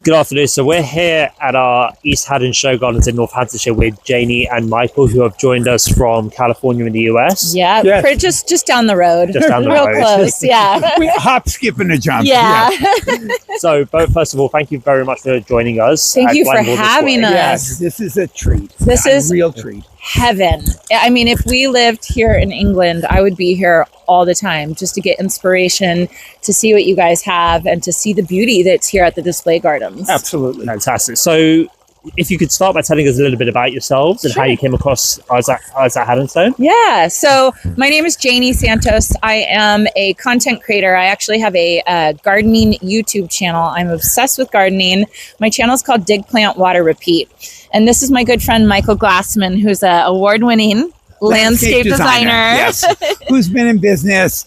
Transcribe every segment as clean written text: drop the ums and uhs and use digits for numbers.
Good afternoon. So we're here at our East Haddonstone Gardens in Northamptonshire with Janey and Michael, who have joined us from California in the US. Yeah, yes. Just down the road. Just down the Real road. Close, yeah. We hop, skip, and a jump. Yeah. So, first of all, thank you very much for joining us. Thank you for having us. Yes, this is a treat. This is a real treat. Heaven. I mean, if we lived here in England, I would be here all the time just to get inspiration, to see what you guys have, and to see the beauty that's here at the display gardens. Absolutely. Fantastic. So, if you could start by telling us a little bit about yourselves and how you came across us at Haddonstone. Yeah. So my name is Janey Santos. I am a content creator. I actually have a gardening YouTube channel. I'm obsessed with gardening. My channel is called Dig, Plant, Water, Repeat. And this is my good friend, Michael Glassman, who's an award-winning landscape designer. Yes. Who's been in business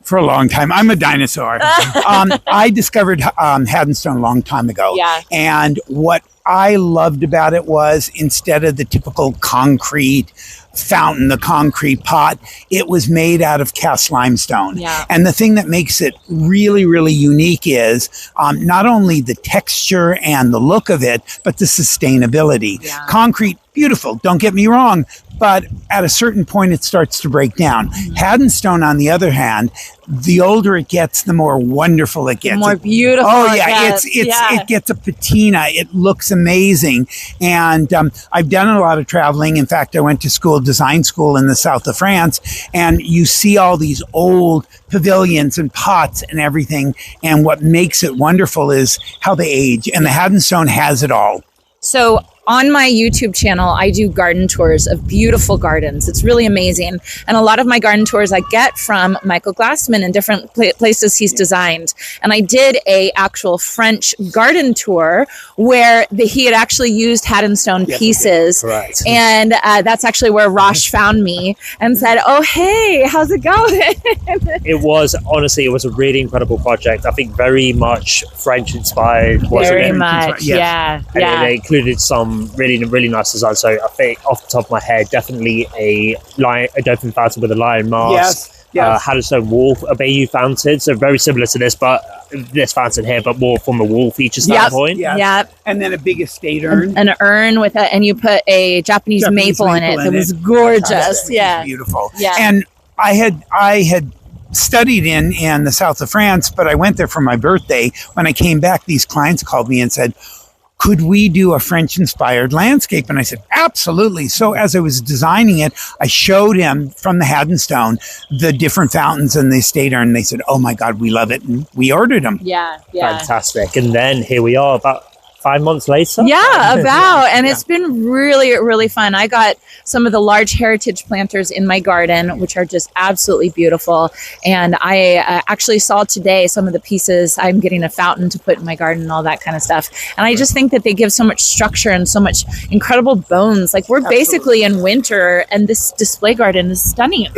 for a long time. I'm a dinosaur. I discovered Haddonstone a long time ago. Yeah. And what I loved about it was, instead of the typical concrete fountain, the concrete pot, it was made out of cast limestone. Yeah. And the thing that makes it really, really unique is not only the texture and the look of it, but the sustainability. Yeah. Concrete, beautiful, don't get me wrong, but at a certain point it starts to break down. Mm-hmm. Haddonstone, on the other hand, the older it gets, the more wonderful it gets. The more beautiful. Oh yeah, it gets a patina. It looks amazing. And I've done a lot of traveling. In fact, I went to design school in the south of France, and you see all these old pavilions and pots and everything. And what makes it wonderful is how they age. And the Haddonstone has it all. So on my YouTube channel, I do garden tours of beautiful gardens. It's really amazing. And a lot of my garden tours I get from Michael Glassman in different places he's designed. And I did a actual French garden tour where he had actually used Haddonstone pieces. Right. And that's actually where Rosh found me and said, "Oh, hey, how's it going?" It was a really incredible project. I think very much French inspired. Very much, yeah. And it included some really nice design. So I think off the top of my head, definitely a dolphin fountain with a lion mask. Yes. Haddonstone wall, a Bayou fountain. So very similar to this fountain here, but more from a wall feature standpoint. Yep. And then a big estate urn. An urn with and you put a Japanese maple in it. That was gorgeous. Yeah. Beautiful. Yeah. And I had studied in the south of France, but I went there for my birthday. When I came back, these clients called me and said, "Could we do a French-inspired landscape?" And I said, absolutely. So as I was designing it, I showed him from the Haddonstone the different fountains and the estate urn. And they said, "Oh my God, we love it." And we ordered them. Yeah. Fantastic. And then here we are about 5 months later. Yeah, and it's been really, really fun. I got some of the large heritage planters in my garden, which are just absolutely beautiful. And I actually saw today some of the pieces. I'm getting a fountain to put in my garden and all that kind of stuff. And I just think that they give so much structure and so much incredible bones. Like we're basically in winter, and this display garden is stunning.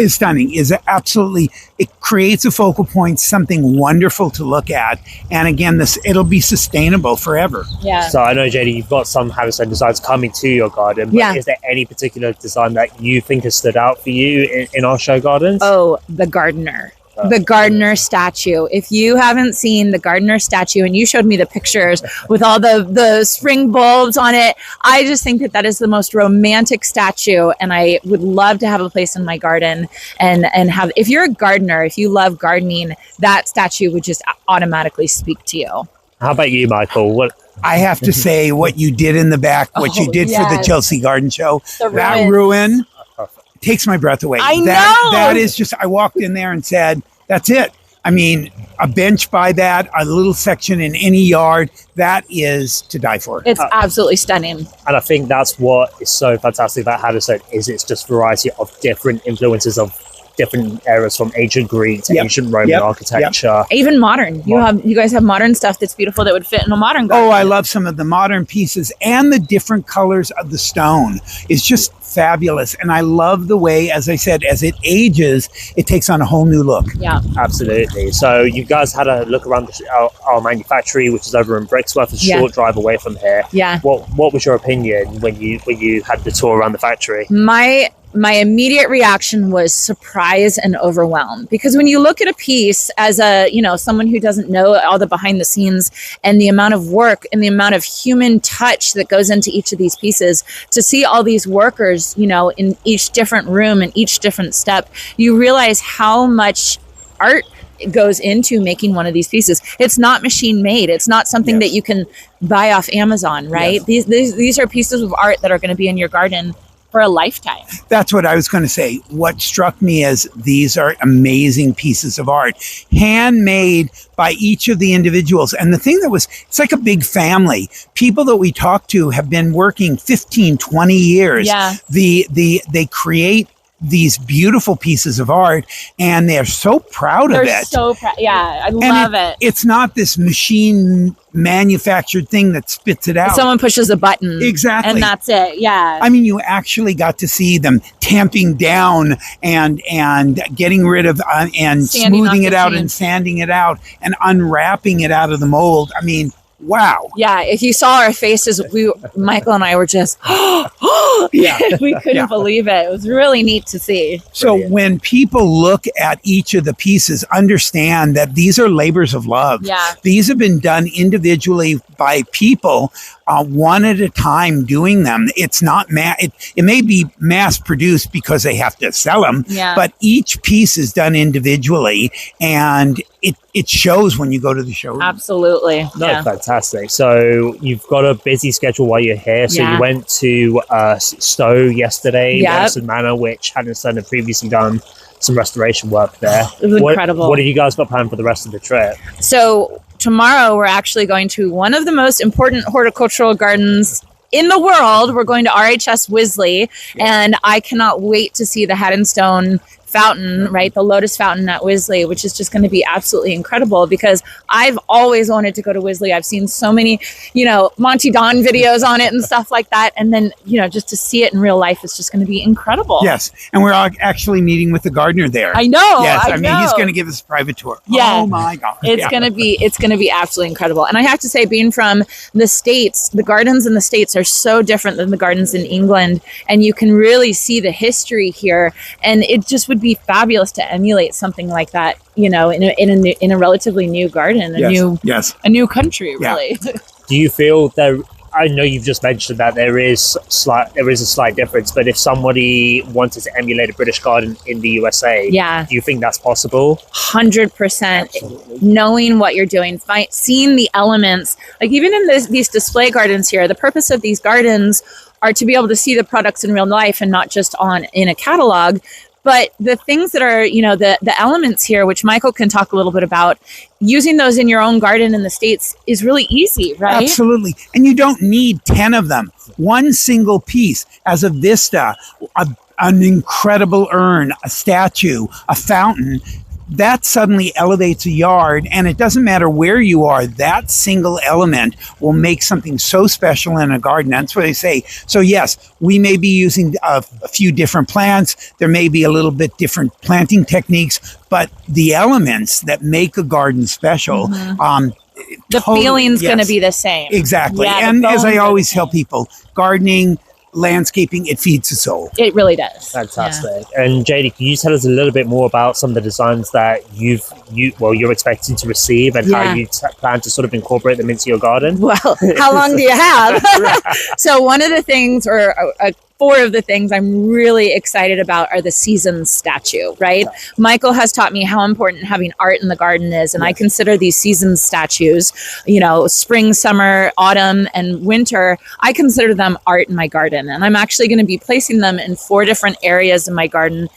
It creates a focal point, something wonderful to look at. And again, it'll be sustainable forever. Yeah. So I know, Janey, you've got some Haddonstone designs coming to your garden, but is there any particular design that you think has stood out for you in our show gardens? Oh, the gardener. The gardener statue. If you haven't seen the gardener statue, and you showed me the pictures with all the spring bulbs on it, I just think that is the most romantic statue, and I would love to have a place in my garden and have, if you're a gardener, if you love gardening, that statue would just automatically speak to you. How about you, Michael? I have to say, what you did in the back, what you did for the Chelsea Garden Show, that ruin takes my breath away. I know. That is just, I walked in there and said, that's it. I mean, a bench by that, a little section in any yard, that is to die for. It's absolutely stunning. And I think that's what is so fantastic about Haddonstone, is it's just variety of different influences of different eras, from ancient Greek to ancient Roman architecture. Even modern. You guys have modern stuff that's beautiful that would fit in a modern garden. Oh, I love some of the modern pieces, and the different colors of the stone is just fabulous. And I love the way, as I said, as it ages, it takes on a whole new look. Yeah, absolutely. So you guys had a look around our manufactory, which is over in Brixworth, a short drive away from here. Yeah. What was your opinion when you had the tour around the factory? My my immediate reaction was surprise and overwhelm, because when you look at a piece as someone who doesn't know all the behind the scenes and the amount of work and the amount of human touch that goes into each of these pieces, to see all these workers, in each different room and each different step, you realize how much art goes into making one of these pieces. It's not machine made. It's not something that you can buy off Amazon, right? Yes. These are pieces of art that are going to be in your garden for a lifetime. That's what I was going to say. What struck me as these are amazing pieces of art, handmade by each of the individuals. And the thing it's like a big family. People that we talk to have been working 15, 20 years. Yeah. They create these beautiful pieces of art, and they're so proud of it. They're so proud. Yeah, I love it. It's not this machine manufactured thing that spits it out. Someone pushes a button. Exactly. And that's it. Yeah. I mean, you actually got to see them tamping down and getting rid of and smoothing it out and sanding it out and unwrapping it out of the mold. I mean, wow. Yeah, if you saw our faces, Michael and I were just, we couldn't believe it. It was really neat to see. So when people look at each of the pieces, understand that these are labors of love. Yeah. These have been done individually by people, one at a time, doing them. It's not it may be mass produced because they have to sell them, but each piece is done individually, and it shows when you go to the showroom. Absolutely. No, fantastic. So you've got a busy schedule while you're here. So you went to Stowe yesterday, Western Manor, which Haddonstone had previously done some restoration work there. It was incredible. What have you guys got planned for the rest of the trip? So tomorrow we're actually going to one of the most important horticultural gardens in the world. We're going to RHS Wisley, and I cannot wait to see the Haddonstone fountain, right? The Lotus Fountain at Wisley, which is just going to be absolutely incredible, because I've always wanted to go to Wisley. I've seen so many, Monty Don videos on it and stuff like that. And then, just to see it in real life is just going to be incredible. Yes. And we're actually meeting with the gardener there. I know. Yes. I mean, he's going to give us a private tour. Yeah. Oh my God. It's going to be absolutely incredible. And I have to say, being from the States, the gardens in the States are so different than the gardens in England. And you can really see the history here. And it just would be fabulous to emulate something like that, in a relatively new garden, a new country, really. Do you feel there? I know you've just mentioned that there is a slight difference, but if somebody wanted to emulate a British garden in the USA, do you think that's possible? 100%. Knowing what you're doing, seeing the elements, like even in these display gardens here, the purpose of these gardens are to be able to see the products in real life and not just in a catalog. But the things that are, the elements here, which Michael can talk a little bit about, using those in your own garden in the States is really easy, right? Absolutely. And you don't need 10 of them. One single piece as a vista, an incredible urn, a statue, a fountain, that suddenly elevates a yard, and it doesn't matter where you are, that single element will make something so special in a garden. That's what I say. So yes, we may be using a few different plants. There may be a little bit different planting techniques, but the elements that make a garden special, the feeling's going to be the same. Exactly. Yeah, and as I always tell people, gardening, landscaping, it feeds the soul. It really does. Fantastic. Yeah. And Janey, can you tell us a little bit more about some of the designs that you're expecting to receive, and how you plan to sort of incorporate them into your garden? Well, how long do you have? So one of the things, or 4 of the things I'm really excited about, are the seasons statue, right? Michael has taught me how important having art in the garden is, and I consider these seasons statues, spring, summer, autumn, and winter, I consider them art in my garden. And I'm actually going to be placing them in 4 different areas in my garden.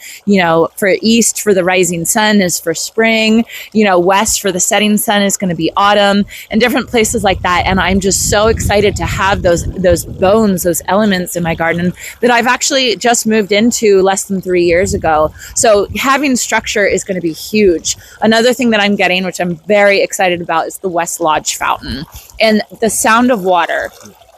For east, for the rising sun, is for spring, west for the setting sun is going to be autumn, and different places like that. And I'm just so excited to have those bones, those elements in my garden that I've actually just moved into less than 3 years ago. So having structure is going to be huge. Another thing that I'm getting, which I'm very excited about, is the West Lodge fountain. And the sound of water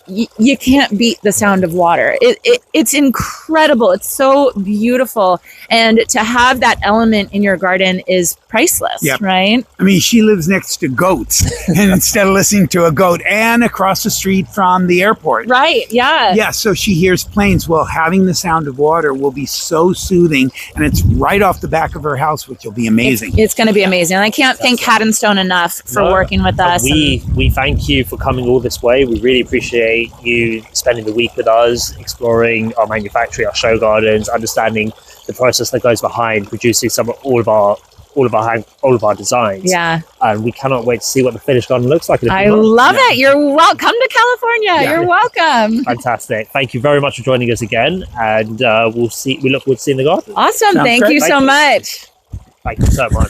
you can't beat the sound of water. It's incredible. It's so beautiful. And to have that element in your garden is priceless, right? I mean, she lives next to goats, and instead of listening to a goat, and across the street from the airport. Right, yeah. Yeah, so she hears planes. Well, having the sound of water will be so soothing, and it's right off the back of her house, which will be amazing. It's going to be amazing. And I can't thank Haddonstone enough for working with us. We thank you for coming all this way. We really appreciate you spending the week with us, exploring our manufactory, our show gardens, understanding the process that goes behind producing all of our designs. Yeah. And we cannot wait to see what the finished garden looks like. I love it. You're welcome. Come to California. Yeah. You're welcome. Fantastic. Thank you very much for joining us again. And we look forward to seeing the garden. Awesome. Thank you so much. Thank you so much.